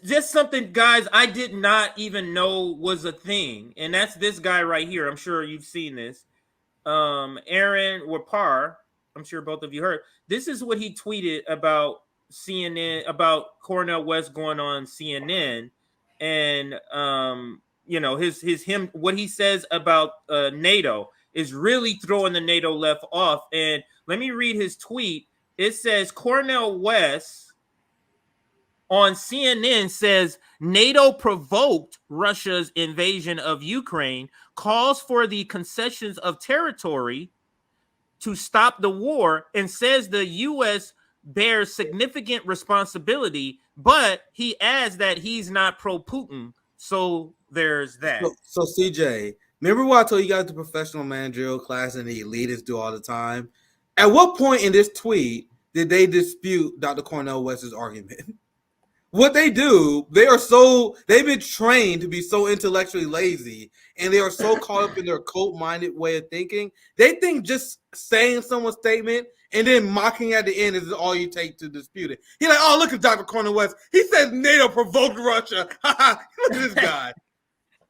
just something, guys, I did not even know was a thing. And that's this guy right here. I'm sure you've seen this. Aaron Wapar, I'm sure both of you heard. This is what he tweeted about CNN, about Cornel West going on CNN, and him what he says about NATO is really throwing the NATO left off. And let me read his tweet. It says Cornel West on CNN says NATO provoked Russia's invasion of Ukraine, calls for the concessions of territory to stop the war, and says the U.S. bears significant responsibility, but he adds that he's not pro-Putin. So there's that. So CJ, remember what I told you guys the professional managerial class and the elitists do all the time? At what point in this tweet did they dispute Dr. Cornel West's argument? What they do, they've been trained to be so intellectually lazy, and they are so caught up in their cult-minded way of thinking. They think just saying someone's statement and then mocking at the end is all you take to dispute it. He's like, oh, look at Dr. Cornel West. He says NATO provoked Russia. Look at this guy.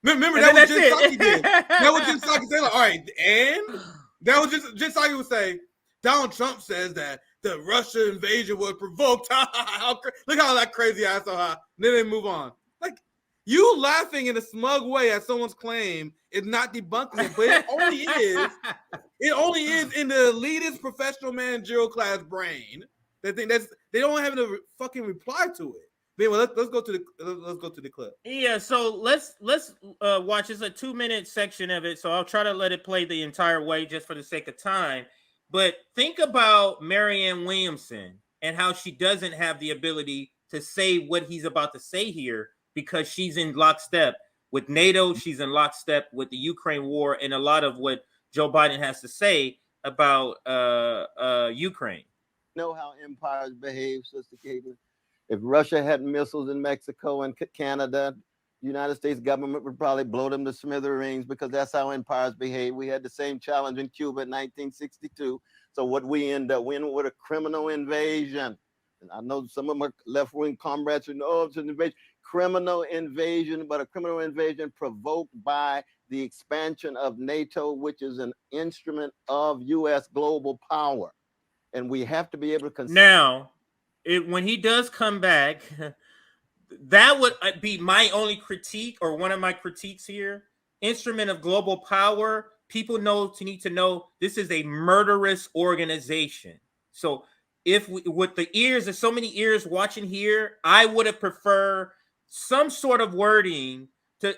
Remember, that was Jen Psaki did. That was Jen Psaki saying, like, all right, and that was just Jen Psaki would say, Donald Trump says that the Russia invasion was provoked. Look how that crazy ass so high. Then they move on. Like, you laughing in a smug way at someone's claim is not debunking it, but it only is. It only is in the elitist professional managerial class brain that they don't have to fucking reply to it. Anyway, let's go to the clip. Yeah, so let's watch. It's a 2-minute section of it, so I'll try to let it play the entire way just for the sake of time. But think about Marianne Williamson and how she doesn't have the ability to say what he's about to say here because she's in lockstep with NATO. She's in lockstep with the Ukraine war and a lot of what Joe Biden has to say about Ukraine. Know how empires behave, Sister Caitlin. If Russia had missiles in Mexico and Canada, the United States government would probably blow them to smithereens because that's how empires behave. We had the same challenge in Cuba in 1962. So what we end up with a criminal invasion. And I know some of my left-wing comrades who know it's an invasion, criminal invasion, but a criminal invasion provoked by the expansion of NATO, which is an instrument of U.S. global power. And we have to be able to consider. Now, when he does come back, that would be my only critique, or one of my critiques here. Instrument of global power. People need to know this is a murderous organization. So if with the ears, there's so many ears watching here, I would have preferred some sort of wording to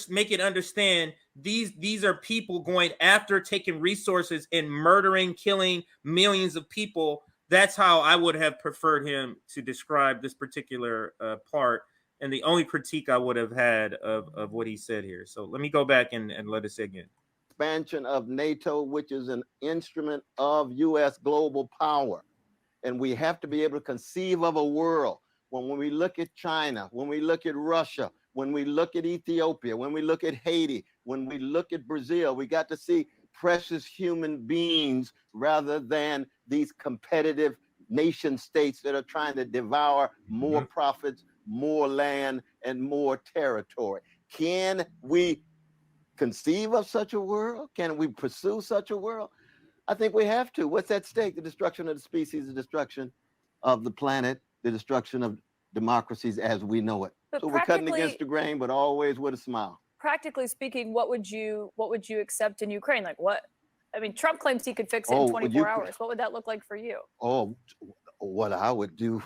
make it understand these are people going after taking resources and murdering, killing millions of people. That's how I would have preferred him to describe this particular part, and the only critique I would have had of what he said here. So let me go back and let it say again. Expansion of NATO, which is an instrument of U.S. global power. And we have to be able to conceive of a world when we look at China, when we look at Russia, when we look at Ethiopia, when we look at Haiti, when we look at Brazil, we got to see precious human beings rather than these competitive nation states that are trying to devour more profits, more land, and more territory. Can we conceive of such a world? Can we pursue such a world? I think we have to. What's at stake? The destruction of the species, the destruction of the planet, the destruction of democracies as we know it. But so we're cutting against the grain, but always with a smile. Practically speaking, what would you accept in Ukraine? Like what? I mean, Trump claims he could fix it in 24 hours. What would that look like for you? Oh, what I would do,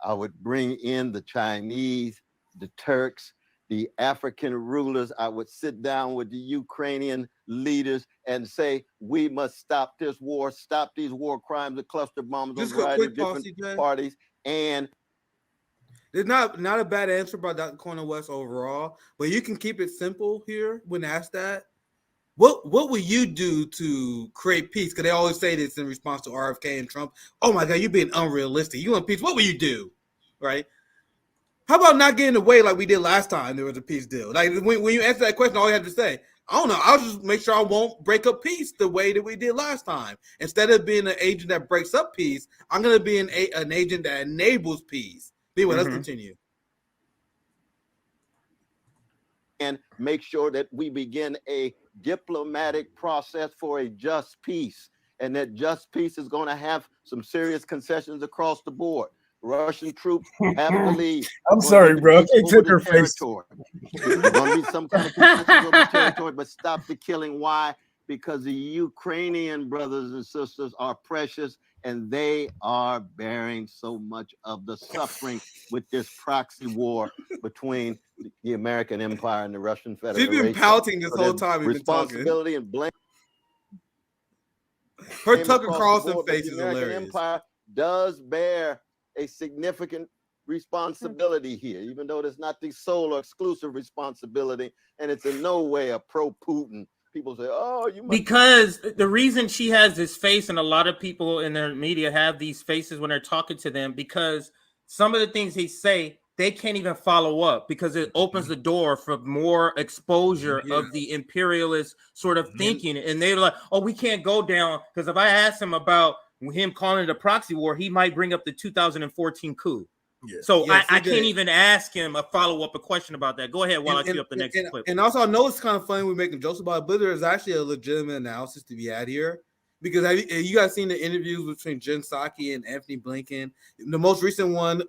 I would bring in the Chinese, the Turks, the African rulers. I would sit down with the Ukrainian leaders and say, we must stop this war, stop these war crimes, the cluster bombs on a variety of different parties. And there's not a bad answer by Dr. Cornel West overall, but you can keep it simple here when asked that. What will you do to create peace? Because they always say this in response to RFK and Trump. Oh my God, you're being unrealistic. You want peace? What will you do? Right? How about not getting away like we did last time there was a peace deal? Like when you answer that question, all you have to say, I don't know, I'll just make sure I won't break up peace the way that we did last time. Instead of being an agent that breaks up peace, I'm going to be an agent that enables peace. Anyway, let's continue. and make sure that we begin a diplomatic process for a just peace. And that just peace is going to have some serious concessions across the board. Russian troops have to leave. I'm sorry, bro. I can't take her face. There's going to be some kind of concessions over territory, but stop the killing. Why? Because the Ukrainian brothers and sisters are precious, and they are bearing so much of the suffering with this proxy war between the American Empire and the Russian Federation. She's been pouting this whole time. Responsibility and blame. Her Tucker Carlson face is hilarious. The American Empire does bear a significant responsibility here, even though it's not the sole or exclusive responsibility, and it's in no way a pro-Putin. People say, "Oh, you must." Because the reason she has this face, and a lot of people in their media have these faces when they're talking to them, because some of the things they say, they can't even follow up because it opens the door for more exposure of the imperialist sort of thinking. And they're like, "Oh, we can't go down," because if I ask him about him calling it a proxy war, he might bring up the 2014 coup. Yeah. So I can't even ask him a follow-up a question about that. Go ahead while I queue up the next clip. And also, I know it's kind of funny we're making jokes about it, but there's actually a legitimate analysis to be had here. Because have you guys seen the interviews between Jen Psaki and Anthony Blinken? The most recent one,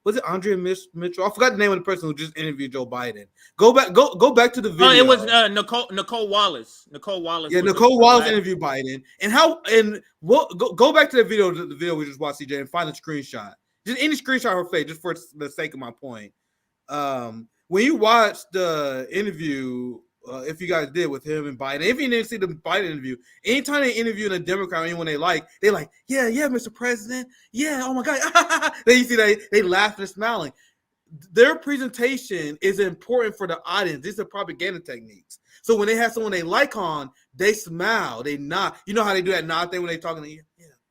was it Andrea Mitchell? I forgot the name of the person who just interviewed Joe Biden. Go back to the video. Oh, it was Nicole Wallace. Nicole Wallace. Yeah, Nicole Wallace interviewed Biden. Go back to the video we just watched, CJ, and find a screenshot. Just any screenshot of her face, just for the sake of my point. When you watch the interview, if you guys did with him and Biden, if you didn't see the Biden interview, anytime they interview a Democrat or anyone they like, yeah, Mr. President, yeah, oh my God. Then you see they laughing and smiling. Their presentation is important for the audience. These are propaganda techniques. So when they have someone they like on, they smile, they nod. You know how they do that nod thing when they talking to you?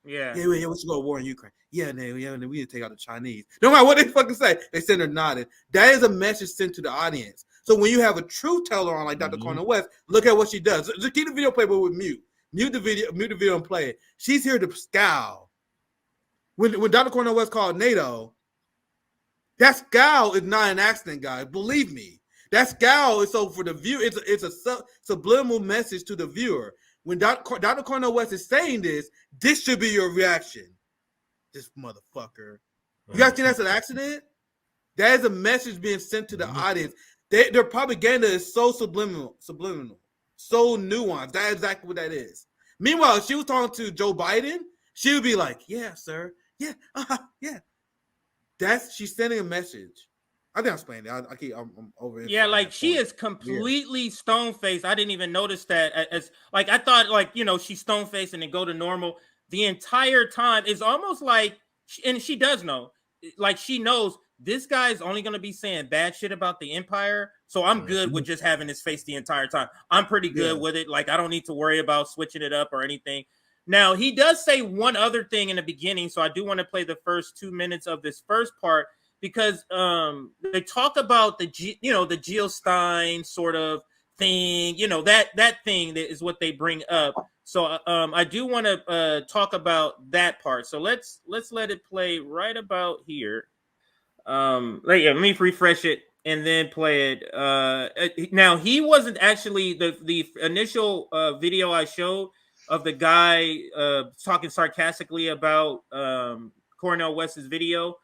Yeah, we should go to war in Ukraine. Yeah, we need to take out the Chinese. No matter what they fucking say, they send her nodding. That is a message sent to the audience. So when you have a truth teller on like Dr. Cornel West, look at what she does. Just keep the video played, but with mute. Mute the video and play it. She's here to scowl. When Dr. Cornel West called NATO, that scowl is not an accident, guys. Believe me. That scowl is so for the viewer, it's a subliminal message to the viewer. When Dr. Cornel West is saying this should be your reaction. This motherfucker. You guys think that's an accident? That is a message being sent to the audience. Their propaganda is so subliminal, so nuanced. That's exactly what that is. Meanwhile, if she was talking to Joe Biden, she would be like, "Yeah, sir. Yeah, yeah." She's sending a message. I think I'm explaining it. I'm over it. Yeah, like she is completely stone faced. I didn't even notice that. As like I thought, like she's stone faced and then go to normal the entire time. It's almost like, and she does know, like she knows this guy is only going to be saying bad shit about the empire. So I'm good with just having his face the entire time. I'm pretty good with it. Like I don't need to worry about switching it up or anything. Now he does say one other thing in the beginning, so I do want to play the first 2 minutes of this first part. Because they talk about the Geostein sort of thing, that thing that is what they bring up. So I do want to talk about that part. So let's let it play right about here. Let me refresh it and then play it. Now he wasn't actually the initial video I showed of the guy talking sarcastically about Cornel West's video.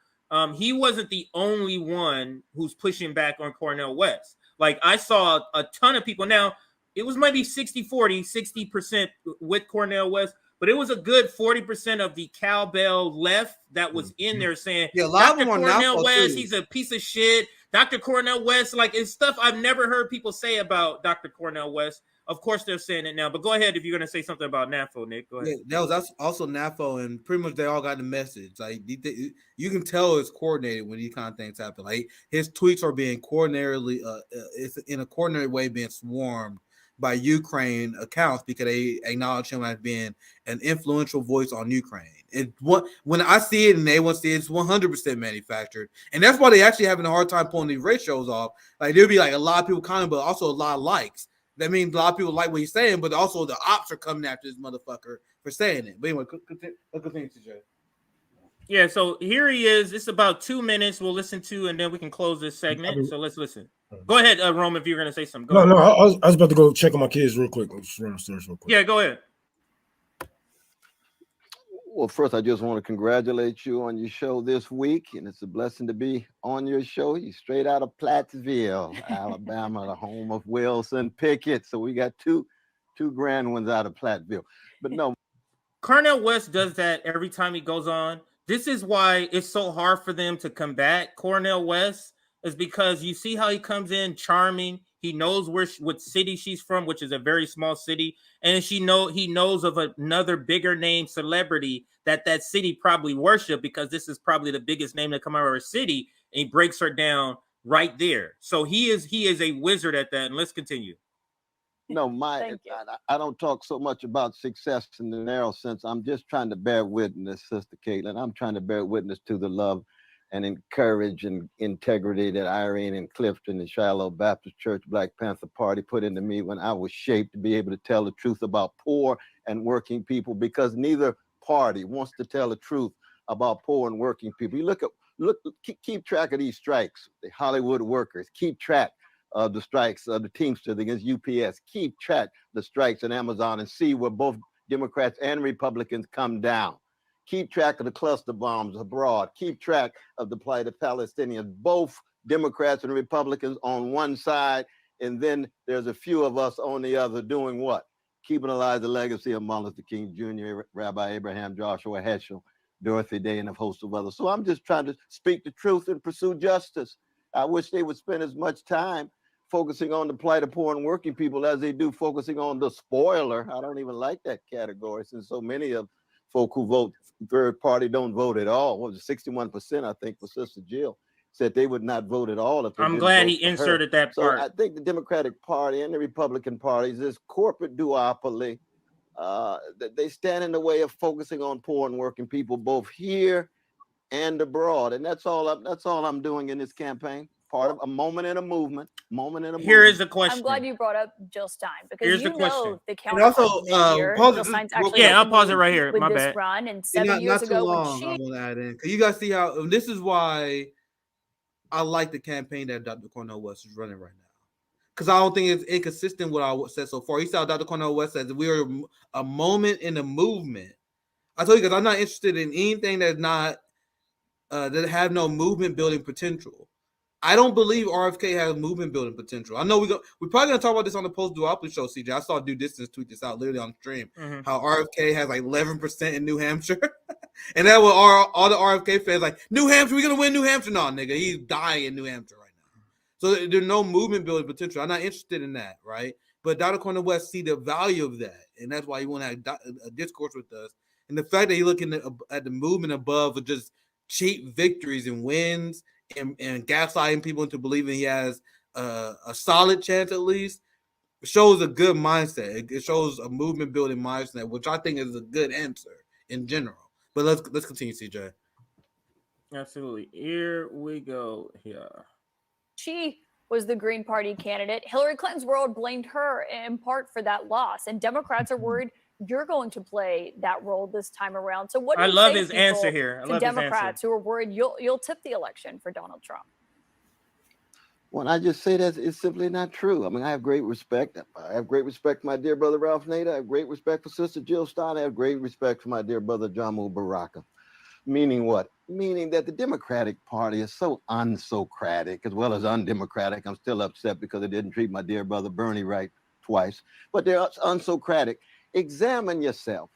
He wasn't the only one who's pushing back on Cornel West. Like I saw a ton of people. Now it was maybe 60% with Cornel West, but it was a good 40% of the cowbell left that was in there saying, a lot Dr. Cornel West, he's a piece of shit. Dr. Cornel West, like it's stuff I've never heard people say about Dr. Cornel West. Of course, they're saying it now, but go ahead if you're going to say something about NAFO, Nick. Go ahead. Yeah, that was also NAFO, and pretty much they all got the message. Like you can tell it's coordinated when these kind of things happen. Like his tweets are being it's in a coordinated way being swarmed by Ukraine accounts because they acknowledge him as being an influential voice on Ukraine. When I see it and they want to see it, it's 100% manufactured, and that's why they actually having a hard time pulling these ratios off. Like there'll be like a lot of people commenting, but also a lot of likes. That means a lot of people like what he's saying, but also the ops are coming after this motherfucker for saying it. But anyway, continue, TJ. Yeah, so here he is. It's about 2 minutes. We'll listen to, and then we can close this segment. So let's listen. Go ahead, Rome, if you're going to say something. Go No, ahead. no, I was about to go check on my kids real quick. I'll just run upstairs real quick. Yeah, go ahead. Well, first, I just want to congratulate you on your show this week, and it's a blessing to be on your show. You're straight out of Plattsville, Alabama, the home of Wilson Pickett. So we got two grand ones out of Plattsville. But no, Cornel West does that every time he goes on. This is why it's so hard for them to combat Cornel West, is because you see how he comes in charming. He knows what city she's from, which is a very small city, and he knows of another bigger name celebrity that city probably worship, because this is probably the biggest name to come out of her city, and he breaks her down right there. So he is a wizard at that. And let's continue. No, I don't talk so much about success in the narrow sense. I'm just trying to bear witness, Sister Caitlin. I'm trying to bear witness to the love and encourage and integrity that Irene and Clifton and Shiloh Baptist Church Black Panther Party put into me when I was shaped to be able to tell the truth about poor and working people, because neither party wants to tell the truth about poor and working people. You keep track of these strikes, the Hollywood workers, keep track of the strikes of the Teamsters against UPS, keep track the strikes in Amazon and see where both Democrats and Republicans come down. Keep track of the cluster bombs abroad. Keep track of the plight of Palestinians. Both Democrats and Republicans on one side, and then there's a few of us on the other doing what? Keeping alive the legacy of Martin Luther King Jr., Rabbi Abraham Joshua Heschel, Dorothy Day, and a host of others. So I'm just trying to speak the truth and pursue justice. I wish they would spend as much time focusing on the plight of poor and working people as they do focusing on the spoiler. I don't even like that category, since so many of folk who vote third party don't vote at all. What was it, 61%, I think, for Sister Jill said they would not vote at all. I'm glad he inserted that part. So I think the Democratic Party and the Republican parties, this corporate duopoly, they stand in the way of focusing on poor and working people, both here and abroad. And that's all I'm doing in this campaign. Part of a moment in a movement. Here is the question. I'm glad you brought up Jill Stein, because Here's you the question. know the counter. Jill Stein's actually yeah, I'll pause it right here. With My this bad. run, and 7 years not ago too long, when she, I want to add in, because you guys see how this is why I like the campaign that Dr. Cornel West is running right now. Because I don't think it's inconsistent with what I said so far. He said Dr. Cornel West says we are a moment in a movement. I told you, because I'm not interested in anything that's not that have no movement building potential. I don't believe RFK has movement building potential. I know we're probably gonna talk about this on the post duopoly show, CJ. I saw Due Distance tweet this out literally on the stream. How RFK has like 11% in New Hampshire, and that was all the RFK fans like, New Hampshire, we're gonna win New Hampshire. No, nigga, he's dying in New Hampshire right now. So there's no movement building potential. I'm not interested in that, right? But Dr. Cornel West see the value of that, and that's why he want to have a discourse with us. And the fact that he's looking at the movement above of just cheap victories and wins and gaslighting people into believing he has a solid chance at least shows a good mindset. It shows a movement building mindset, which I think is a good answer in general. But let's continue, CJ. Absolutely. Here we go. Yeah. she was the Green Party candidate. Hillary Clinton's world blamed her in part for that loss, and Democrats are worried you're going to play that role this time around. So what do you I love say his to people, answer here. I to love Democrats who are worried you'll tip the election for Donald Trump? Well, I just say that it's simply not true. I mean, I have great respect. I have great respect for my dear brother Ralph Nader. I have great respect for Sister Jill Stein. I have great respect for my dear brother Jamu Baraka. Meaning what? Meaning that the Democratic Party is so unsocratic as well as undemocratic. I'm still upset because they didn't treat my dear brother Bernie right twice. But they're unsocratic. Examine yourself.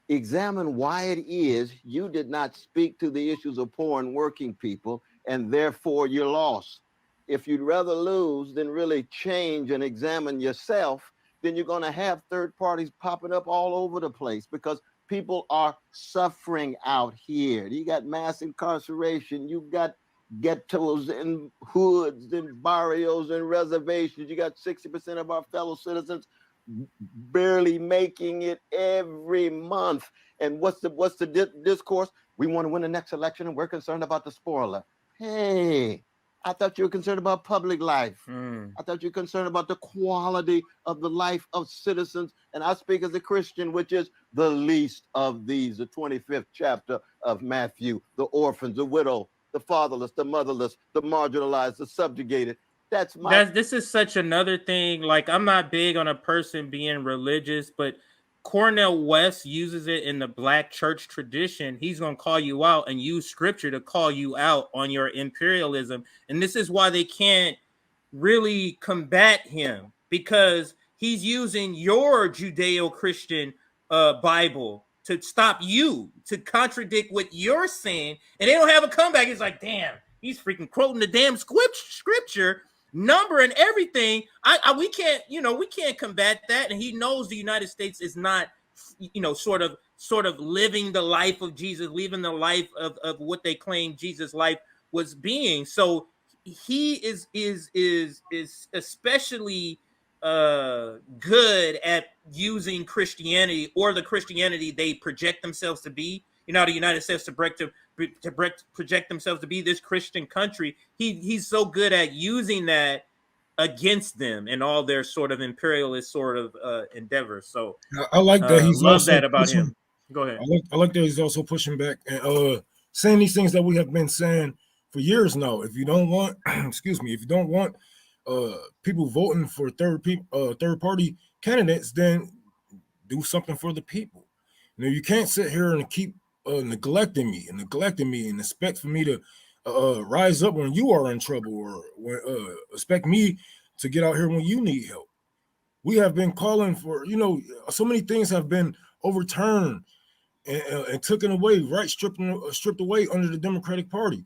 Examine why it is you did not speak to the issues of poor and working people, and therefore you're lost. If you'd rather lose than really change and examine yourself, then you're going to have third parties popping up all over the place because people are suffering out here. You got mass incarceration. You've got ghettos and hoods and barrios and reservations. You got 60% of our fellow citizens barely making it every month. And what's the discourse? We want to win the next election and we're concerned about the spoiler. Hey, I thought you were concerned about public life. I thought you were concerned about the quality of the life of citizens. And I speak as a Christian, which is the least of these, the 25th chapter of Matthew, the orphans, the widow, the fatherless, the motherless, the marginalized, the subjugated. This is such another thing. Like, I'm not big on a person being religious, but Cornel West uses it in the black church tradition. He's going to call you out and use scripture to call you out on your imperialism. And this is why they can't really combat him, because he's using your Judeo-Christian Bible to stop you, to contradict what you're saying. And they don't have a comeback. It's like, damn, he's freaking quoting the damn scripture number and everything. We can't combat that. And he knows the United States is not, sort of living the life of Jesus, living the life of what they claim Jesus' life was being. So he is especially good at using Christianity, or the Christianity they project themselves to be. The United States to project themselves to be this Christian country. He's so good at using that against them and all their sort of imperialist sort of endeavors. So I like that he's love also that about pushing, him. Go ahead. I like that he's also pushing back and saying these things that we have been saying for years now. If you don't want, excuse me, if you don't want people voting for third party candidates, then do something for the people. You can't sit here and keep neglecting me and expect for me to rise up when you are in trouble, or when, expect me to get out here when you need help. We have been calling for, so many things have been overturned and taken away, right? Stripped away under the Democratic Party.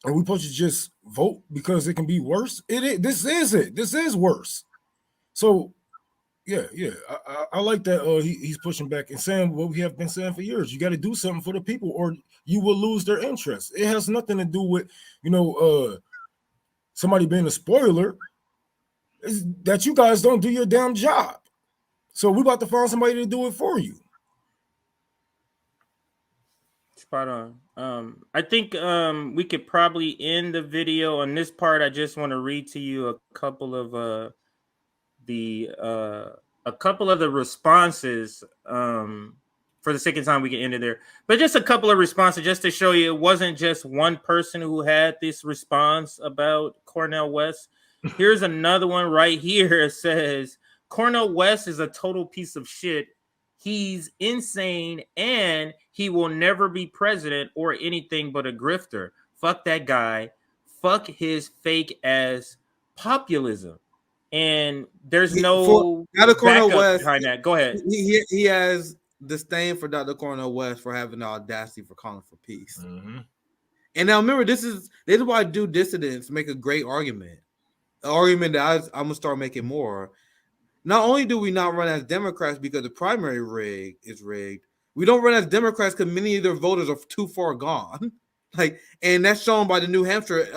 Are we supposed to just vote because it can be worse? This is worse. So yeah. I like that he's pushing back and saying what we have been saying for years. You got to do something for the people, or you will lose their interest. It has nothing to do with somebody being a spoiler. It's that you guys don't do your damn job. So we're about to find somebody to do it for you. Spot on. I think we could probably end the video on this part. I just want to read to you a couple of the responses. For the second time, we can end it there. But just a couple of responses, just to show you it wasn't just one person who had this response about Cornel West. Here's another one right here. It says, Cornel West is a total piece of shit. He's insane, and he will never be president or anything but a grifter. Fuck that guy. Fuck his fake ass populism. And there's no Cornel West behind that. Go ahead. He has disdain for Dr. Cornel West for having the audacity for calling for peace. Mm-hmm. And now remember, this is why do dissidents make a great argument. An argument that I'm gonna start making more. Not only do we not run as Democrats because the primary is rigged, we don't run as Democrats because many of their voters are too far gone. And that's shown by the New Hampshire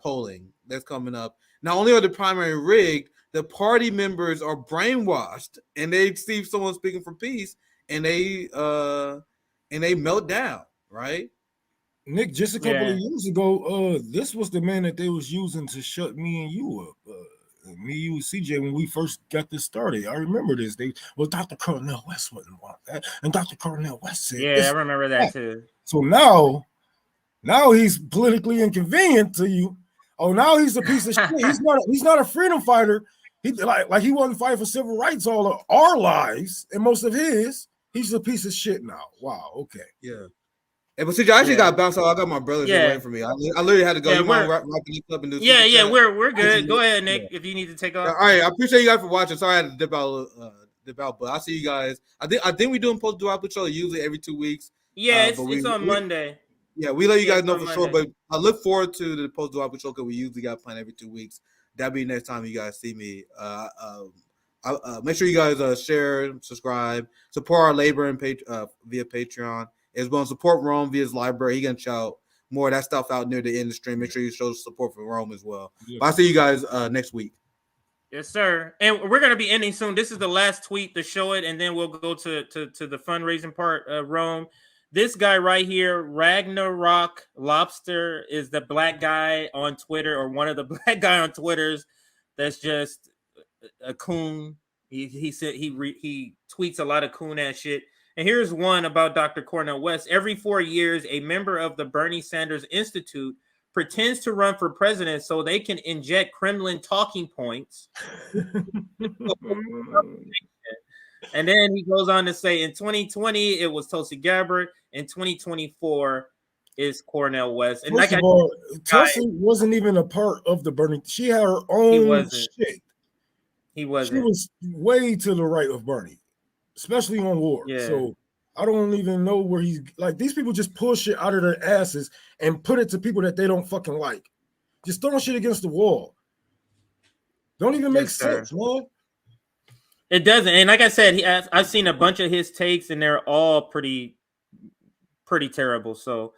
polling that's coming up. Not only are the primary rigged, the party members are brainwashed, and they see someone speaking for peace, and they melt down, right? Nick, just a couple of years ago, this was the man that they was using to shut me and you up. Me, you, and CJ, when we first got this started. I remember this. Dr. Cornel West wouldn't want that. And Dr. Cornel West said, yeah, I remember that too. So now he's politically inconvenient to you. Oh, now he's a piece of shit. He's not a freedom fighter. He like he wasn't fighting for civil rights all of our lives and most of his. He's a piece of shit now. Wow. Okay. Yeah. Hey, but CJ, I actually got bounced out. I got my brothers waiting for me. I literally had to go. Yeah, you mind wrapping this up and do? We're good. Go ahead, Nick. If you need to take off. All right. I appreciate you guys for watching. Sorry I had to dip out, but I'll see you guys. I think we doing post dual show usually every 2 weeks. Yeah, it's on Monday. Yeah, we let you guys know for sure, but I look forward to the post dual show because we usually got planned every 2 weeks. That'll be next time you guys see me. Make sure you guys share, subscribe, support our labor and via Patreon. As well as support Rome via his library. He can shout more of that stuff out near the end of the stream. Make sure you show support for Rome as well. Yeah. But I'll see you guys next week. Yes, sir. And we're going to be ending soon. This is the last tweet to show it, and then we'll go to the fundraising part, Rome. This guy right here, Ragnarok Lobster, is the black guy on Twitter, or one of the black guy on Twitters that's just a coon. He said he tweets a lot of coon ass shit. And here's one about Dr. Cornel West. Every 4 years, a member of the Bernie Sanders Institute pretends to run for president so they can inject Kremlin talking points. And then he goes on to say in 2020, it was Tulsi Gabbard. In 2024, is Cornel West. And First of all, Tulsi wasn't even a part of the Bernie. She had her own shit. He wasn't. She was way to the right of Bernie, especially on war. Yeah. So I don't even know where he's like. These people just pull shit out of their asses and put it to people that they don't fucking like. Just throwing shit against the wall. Don't even make sense, man. It doesn't. And like I said, I've seen a bunch of his takes, and they're all pretty terrible. So